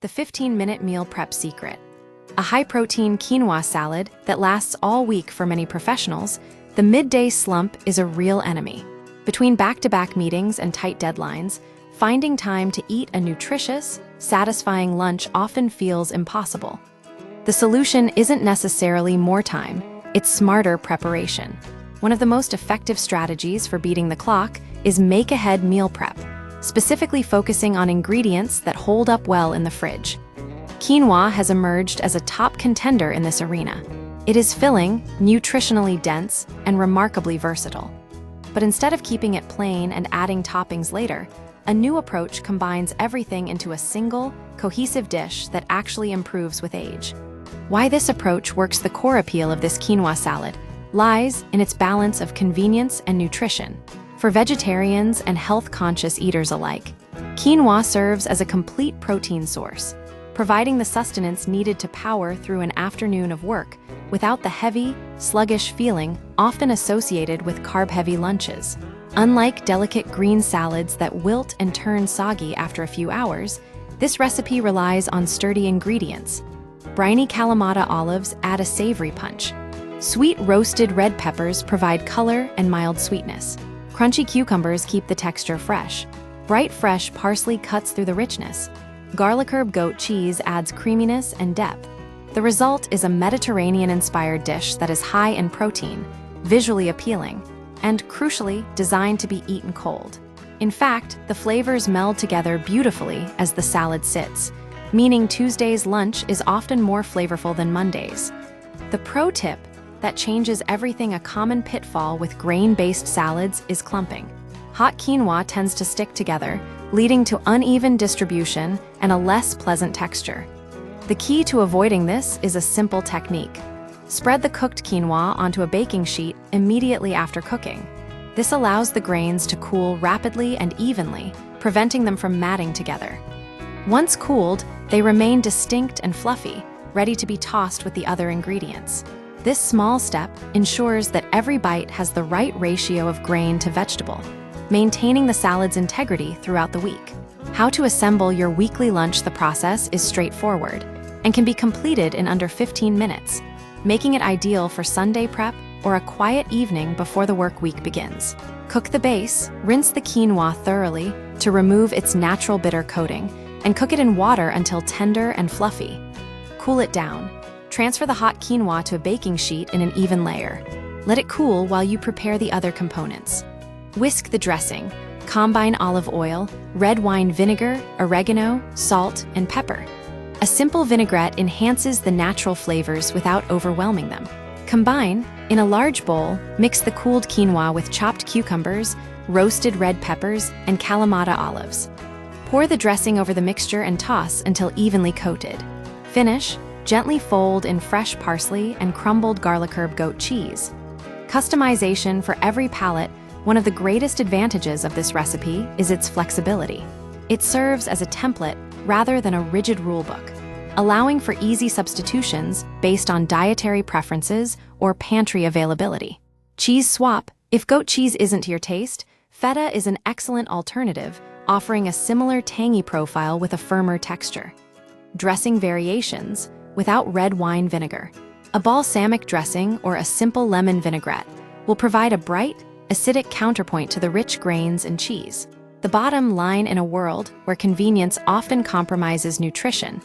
the 15-minute meal prep secret. A high-protein quinoa salad that lasts all week for many professionals, the midday slump is a real enemy. Between back-to-back meetings and tight deadlines, finding time to eat a nutritious, satisfying lunch often feels impossible. The solution isn't necessarily more time, it's smarter preparation. One of the most effective strategies for beating the clock is make-ahead meal prep, specifically focusing on ingredients that hold up well in the fridge. Quinoa has emerged as a top contender in this arena. It is filling, nutritionally dense, and remarkably versatile. But instead of keeping it plain and adding toppings later, a new approach combines everything into a single, cohesive dish that actually improves with age. Why this approach works? The core appeal of this quinoa salad lies in its balance of convenience and nutrition. For vegetarians and health-conscious eaters alike, quinoa serves as a complete protein source, providing the sustenance needed to power through an afternoon of work without the heavy, sluggish feeling often associated with carb-heavy lunches. Unlike delicate green salads that wilt and turn soggy after a few hours, this recipe relies on sturdy ingredients. Briny Kalamata olives add a savory punch. Sweet roasted red peppers provide color and mild sweetness. Crunchy cucumbers keep the texture fresh. Bright fresh parsley cuts through the richness. Garlic herb goat cheese adds creaminess and depth. The result is a Mediterranean-inspired dish that is high in protein, visually appealing, and crucially designed to be eaten cold. In fact, the flavors meld together beautifully as the salad sits, meaning Tuesday's lunch is often more flavorful than Monday's. The pro tip that changes everything: a common pitfall with grain-based salads is clumping. Hot quinoa tends to stick together, leading to uneven distribution and a less pleasant texture. The key to avoiding this is a simple technique. Spread the cooked quinoa onto a baking sheet immediately after cooking. This allows the grains to cool rapidly and evenly, preventing them from matting together. Once cooled, they remain distinct and fluffy, ready to be tossed with the other ingredients. This small step ensures that every bite has the right ratio of grain to vegetable, maintaining the salad's integrity throughout the week. How to assemble your weekly lunch? The process is straightforward and can be completed in under 15 minutes, making it ideal for Sunday prep or a quiet evening before the work week begins. Cook the base, rinse the quinoa thoroughly to remove its natural bitter coating, and cook it in water until tender and fluffy. Cool it down. Transfer the hot quinoa to a baking sheet in an even layer. Let it cool while you prepare the other components. Whisk the dressing. Combine olive oil, red wine vinegar, oregano, salt, and pepper. A simple vinaigrette enhances the natural flavors without overwhelming them. Combine. In a large bowl, mix the cooled quinoa with chopped cucumbers, roasted red peppers, and Kalamata olives. Pour the dressing over the mixture and toss until evenly coated. Finish. Gently fold in fresh parsley and crumbled garlic herb goat cheese. Customization for every palate. One of the greatest advantages of this recipe is its flexibility. It serves as a template rather than a rigid rulebook, allowing for easy substitutions based on dietary preferences or pantry availability. Cheese swap. If goat cheese isn't to your taste, feta is an excellent alternative, offering a similar tangy profile with a firmer texture. Dressing variations. Without red wine vinegar, a balsamic dressing or a simple lemon vinaigrette will provide a bright, acidic counterpoint to the rich grains and cheese. The bottom line: in a world where convenience often compromises nutrition,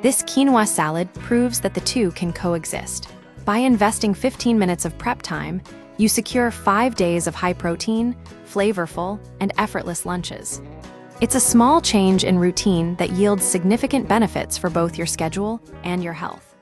this quinoa salad proves that the two can coexist. By investing 15 minutes of prep time, you secure 5 days of high-protein, flavorful, and effortless lunches. It's a small change in routine that yields significant benefits for both your schedule and your health.